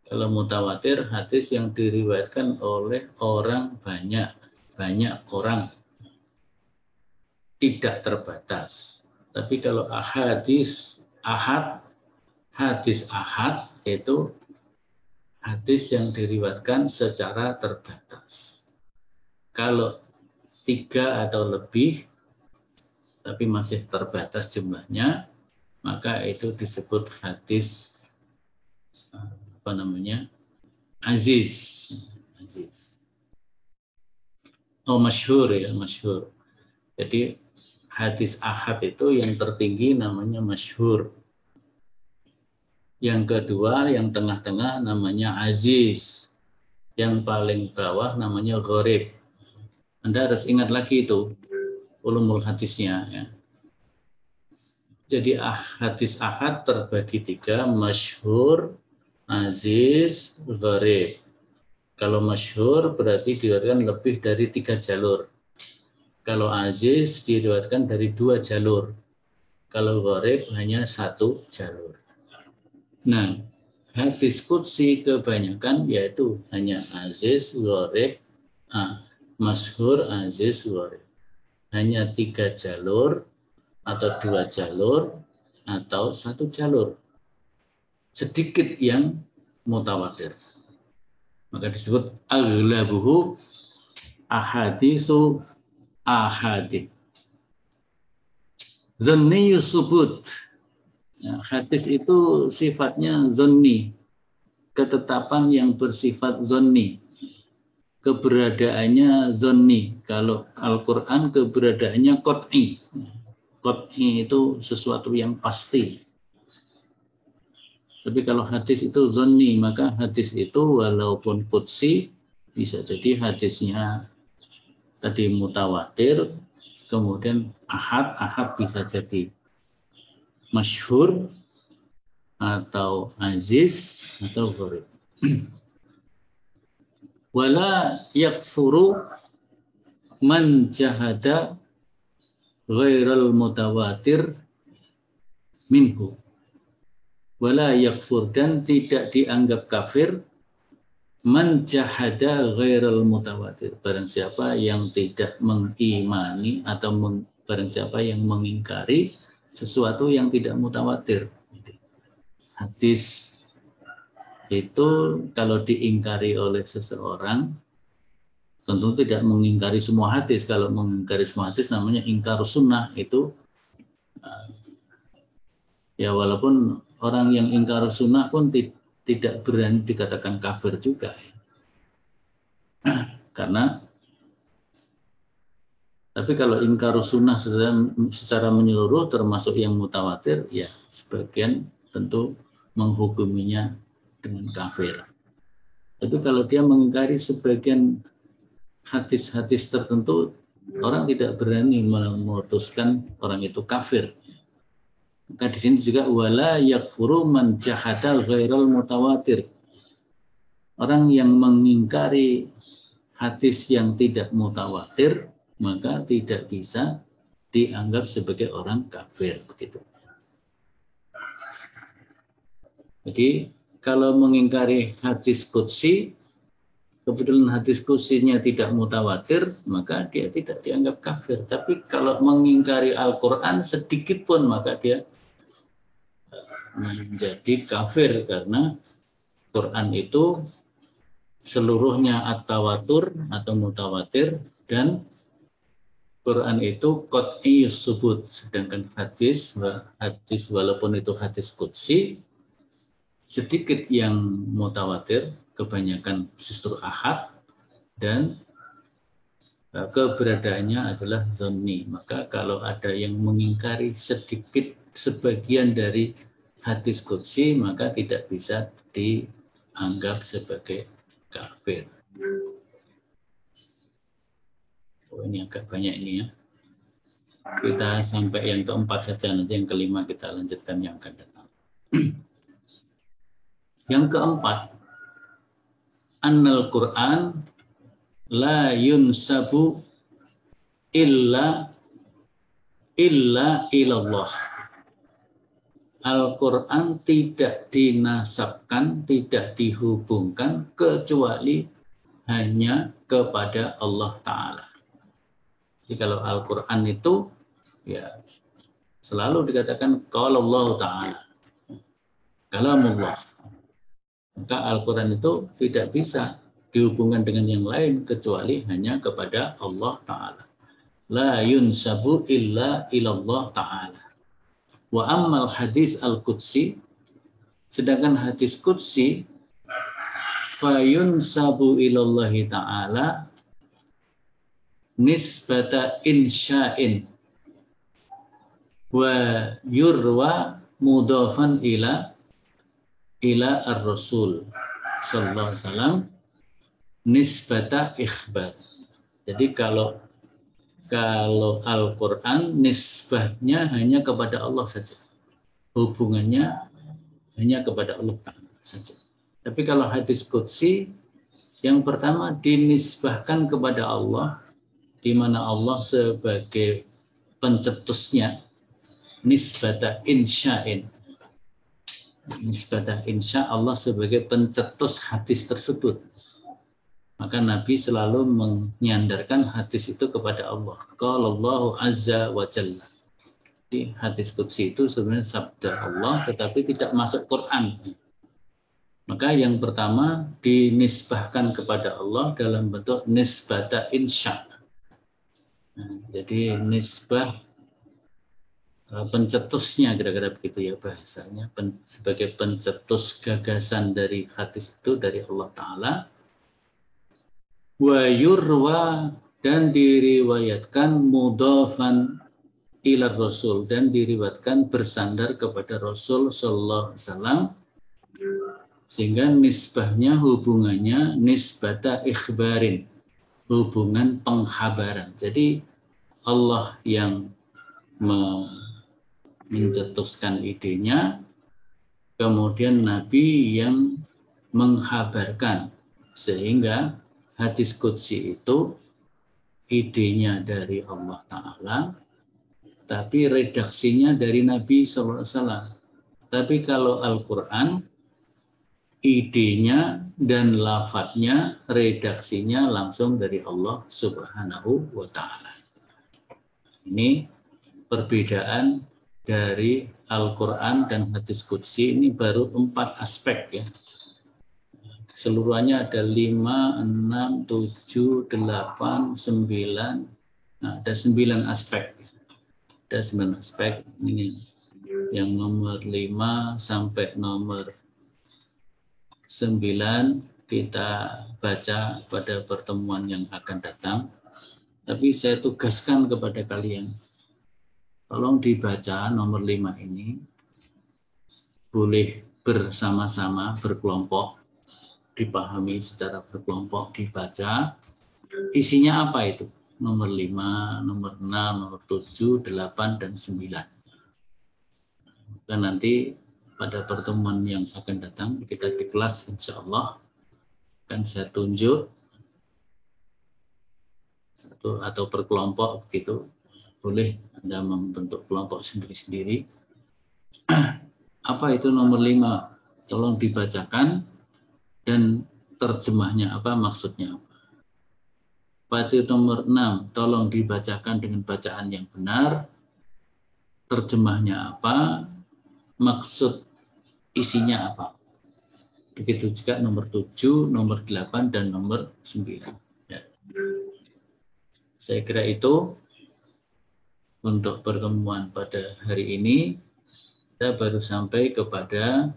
Kalau mutawatir, hadis yang diriwayatkan oleh orang banyak orang, tidak terbatas. Tapi kalau hadis ahad itu hadis yang diriwayatkan secara terbatas. Kalau 3 atau lebih, tapi masih terbatas jumlahnya, maka itu disebut hadis aziz. Oh, masyhur ya, masyhur. Jadi hadis ahad itu yang tertinggi namanya masyhur. Yang kedua, yang tengah-tengah namanya aziz. Yang paling bawah namanya gharib. Anda harus ingat lagi itu ulumul hadisnya ya. Jadi hadis ahad terbagi 3, masyhur, aziz, gharib. Kalau masyhur berarti diriwayatkan lebih dari 3 jalur. Kalau aziz diriwayatkan dari 2 jalur. Kalau gharib hanya 1 jalur. Nah, hadis qudsi kebanyakan yaitu hanya aziz, gharib, masyhur, aziz, gharib. Hanya 3 jalur atau 2 jalur atau 1 jalur. Sedikit yang mutawatir. Maka disebut aghlabuhu ahaditsu ahadin. Dzanniyus subut. Ya, hadis itu sifatnya dzanni. Ketetapan yang bersifat dzanni. Keberadaannya dzanni. Kalau Al-Quran keberadaannya qat'i. Qat'i itu sesuatu yang pasti. Tapi kalau hadis itu dzanni, maka hadis itu walaupun qudsi, bisa jadi hadisnya tadi mutawatir, kemudian ahad bisa jadi masyhur atau aziz atau gharib. Wala yakfuru man jahada ghairal mutawatir minhu. Wala yakfur, dan tidak dianggap kafir man jahada ghairal mutawatir, barang siapa yang tidak mengimani atau barang siapa yang mengingkari sesuatu yang tidak mutawatir. Hadis itu kalau diingkari oleh seseorang, tentu tidak mengingkari semua hadis. Kalau mengingkari semua hadis namanya ingkar sunnah. Itu ya, walaupun orang yang ingkar sunnah pun tidak berani dikatakan kafir juga, karena tapi kalau ingkar sunnah secara menyeluruh termasuk yang mutawatir, ya sebagian tentu menghukuminya dengan kafir. Tapi kalau dia mengingkari sebagian hadis-hadis tertentu, orang tidak berani memutuskan orang itu kafir. Maka di sini juga wala yakfuru man jahada ghairal mutawatir. Orang yang mengingkari hadis yang tidak mutawatir, maka tidak bisa dianggap sebagai orang kafir, begitu. Jadi kalau mengingkari hadis qudsi, kebetulan hadis qudsinya tidak mutawatir, maka dia tidak dianggap kafir. Tapi kalau mengingkari Al-Quran sedikit pun, maka dia menjadi kafir, karena Quran itu seluruhnya at-tawatur atau mutawatir, dan Quran itu qat'iyus subut. Sedangkan hadis walaupun itu hadis qudsi, sedikit yang mutawatir, kebanyakan justru ahad, dan keberadaannya adalah dhanni. Maka kalau ada yang mengingkari sedikit sebagian dari hadis qudsi, maka tidak bisa dianggap sebagai kafir. Oh, ini agak banyak ini ya. Kita sampai yang keempat saja, nanti yang kelima kita lanjutkan yang akan datang. Yang keempat, annal Qur'an la yunsabu illa ilallah. Al-Quran tidak dinasabkan, tidak dihubungkan kecuali hanya kepada Allah Ta'ala. Jadi kalau Al-Quran itu ya selalu dikatakan qala Allah Ta'ala, kalamullah. Maka Al-Quran itu tidak bisa dihubungkan dengan yang lain kecuali hanya kepada Allah Ta'ala. La yunsabu illa ilallah Ta'ala. Wa ammal hadis al-qudsi, sedangkan hadis qudsi, fa yunsabu ilallahi Ta'ala nisbata insya'in wa yurwa mudhafan ila ar-rasul sallallahu alaihi wasallam nisbata ikhbar. Jadi kalau Al-Quran nisbahnya hanya kepada Allah saja, hubungannya hanya kepada Allah saja. Tapi kalau hadis qudsi, yang pertama dinisbahkan kepada Allah, di mana Allah sebagai pencetusnya, nisbata insya'in. Nisbata insya, Allah sebagai pencetus hadis tersebut. Maka Nabi selalu menyandarkan hadis itu kepada Allah. Qala Allahu azza wa jalla. Jadi hadis qudsi itu sebenarnya sabda Allah, tetapi tidak masuk Quran. Maka yang pertama dinisbahkan kepada Allah dalam bentuk nisbata insya. Jadi nisbah pencetusnya, kira-kira begitu ya bahasanya, sebagai pencetus gagasan dari hadis itu dari Allah Ta'ala. Wa yurwa, dan diriwayatkan mudhafan ila Rasul, dan diriwayatkan bersandar kepada Rasul sallallahu alaihi wasallam, sehingga nisbahnya, hubungannya nisbata ikhbarin, hubungan penghabaran. Jadi Allah yang mencetuskan idenya, kemudian Nabi yang menghabarkan, sehingga hadis qudsi itu idenya dari Allah Ta'ala, tapi redaksinya dari Nabi SAW. Tapi kalau Al-Quran, idenya dan lafadznya, redaksinya langsung dari Allah Subhanahu wa Ta'ala. Ini perbedaan dari Al-Quran dan hadis qudsi. Ini baru 4 aspek ya. Seluruhnya ada 5, 6, 7, 8, 9. Nah, ada 9 aspek. Ada 9 aspek. Ini yang nomor 5 sampai nomor 9 kita baca pada pertemuan yang akan datang. Tapi saya tugaskan kepada kalian, tolong dibaca nomor 5 ini. Boleh bersama-sama, berkelompok, dipahami secara berkelompok, dibaca. Isinya apa itu? Nomor 5, nomor 6, nomor 7, 8, dan 9. Dan nanti pada pertemuan yang akan datang, kita di kelas insya Allah akan saya tunjuk satu atau berkelompok begitu. Boleh Anda membentuk kelompok sendiri-sendiri. Apa itu nomor 5? Tolong dibacakan dan terjemahnya apa, maksudnya apa. Apa itu nomor 6? Tolong dibacakan dengan bacaan yang benar. Terjemahnya apa? Maksud isinya apa. Begitu juga nomor 7, nomor 8, dan nomor 9. Ya. Saya kira itu untuk pertemuan pada hari ini. Kita baru sampai kepada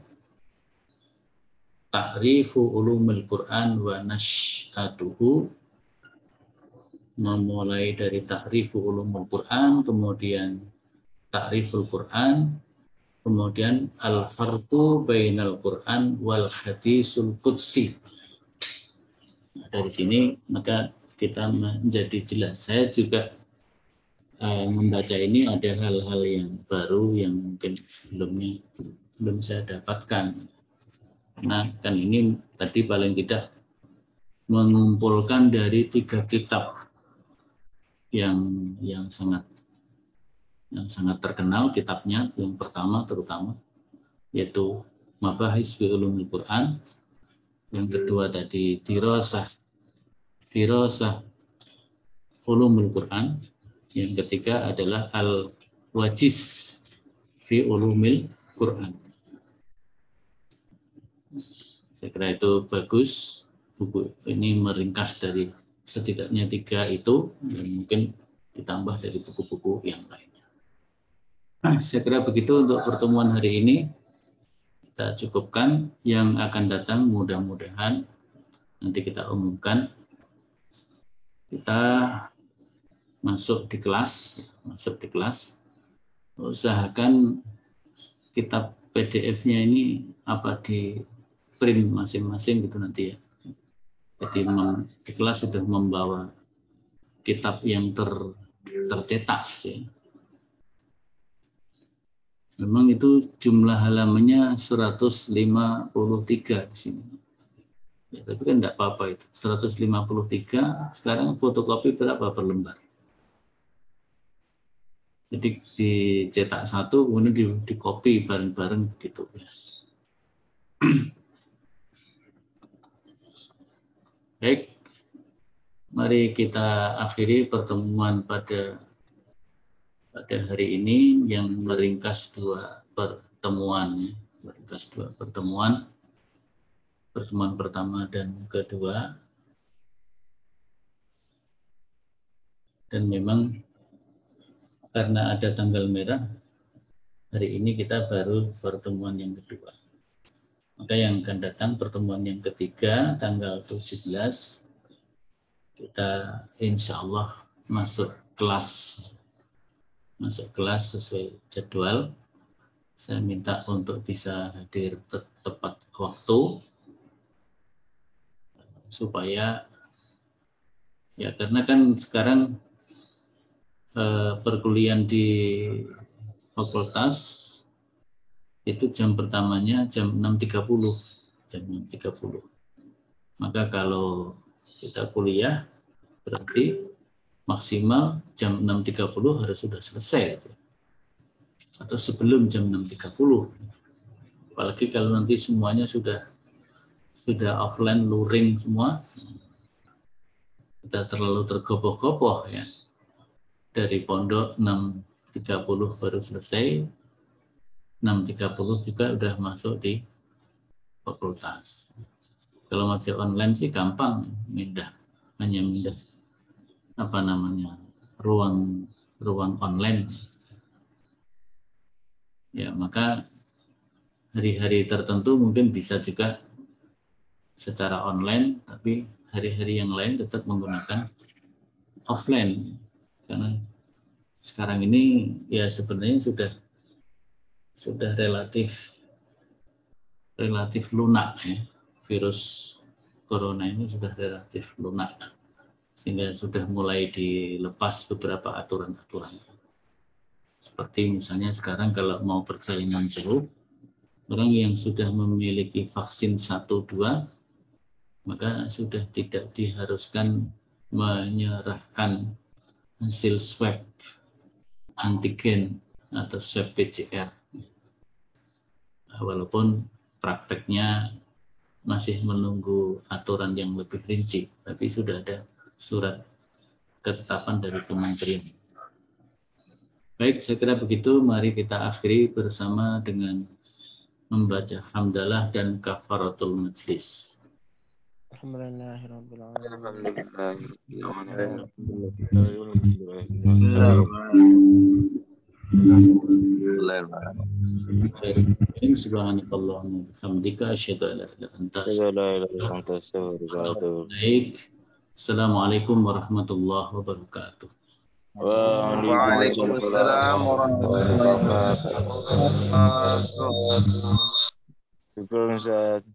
ta'rifu ulumul Quran wa nash'atuhu. Memulai dari ta'rifu ulumul Quran, kemudian ta'riful Quran, kemudian al-farqu bainal Quran wal hadisul qudsi. Nah, dari sini maka kita menjadi jelas. Saya juga membaca ini ada hal-hal yang baru yang mungkin sebelumnya belum saya dapatkan. Nah, kan ini tadi paling tidak mengumpulkan dari 3 kitab yang sangat terkenal kitabnya. Yang pertama terutama yaitu Mabahis fi Ulumul Quran, yang kedua tadi Dirasah Ulumul Quran, yang ketiga adalah Al-Wajiz fi Ulumil Quran. Saya kira itu bagus. Buku ini meringkas dari setidaknya 3 itu, dan mungkin ditambah dari buku-buku yang lainnya. Nah, saya kira begitu untuk pertemuan hari ini. Kita cukupkan. Yang akan datang mudah-mudahan nanti kita umumkan. Kita masuk di kelas. Usahakan kitab PDF-nya ini apa di print masing-masing gitu nanti ya. Jadi di kelas sudah membawa kitab yang tercetak ya. Memang itu jumlah halamannya 153 di sini. Ya, tapi kan enggak apa-apa itu. 153, sekarang fotokopi berapa per lembar? Jadi dicetak 1, kemudian di copy bareng-bareng gitu. Baik, mari kita akhiri pertemuan pada hari ini yang meringkas 2 pertemuan. Pertemuan pertama dan kedua. Dan memang karena ada tanggal merah, hari ini kita baru pertemuan yang kedua. Maka yang akan datang pertemuan yang ketiga, tanggal 17, kita insya Allah masuk kelas sesuai jadwal. Saya minta untuk bisa hadir tepat waktu, supaya ya, karena kan sekarang perkuliahan di fakultas itu jam pertamanya jam 6.30. Maka kalau kita kuliah berarti maksimal jam 6.30 harus sudah selesai gitu. Atau sebelum jam 6.30. Apalagi kalau nanti semuanya sudah offline luring semua, kita terlalu tergopoh-gopoh ya. Dari pondok 6.30 baru selesai, 6.30 juga udah masuk di fakultas. Kalau masih online sih gampang hanya mindah ruang online. Ya, maka hari-hari tertentu mungkin bisa juga secara online, tapi hari-hari yang lain tetap menggunakan offline. Karena sekarang ini ya sebenarnya sudah relatif lunak ya. Virus corona ini sudah relatif lunak. Sehingga sudah mulai dilepas beberapa aturan-aturan. Seperti misalnya sekarang kalau mau perjalanan jauh, orang yang sudah memiliki vaksin 1-2, maka sudah tidak diharuskan menyerahkan hasil swab antigen atau swab PCR. Walaupun prakteknya masih menunggu aturan yang lebih rinci, tapi sudah ada surat ketetapan dari kementerian. Baik, saya kira begitu. Mari kita akhiri bersama dengan membaca hamdalah dan kafaratul majlis. Subhanakallahumma wa bihamdika asyhadu an la ilaha illa anta astaghfiruka wa atubu ilaik. Assalamualaikum warahmatullahi wabarakatuh. Waalaikumsalam warahmatullahi wabarakatuh. Syukur Ustaz.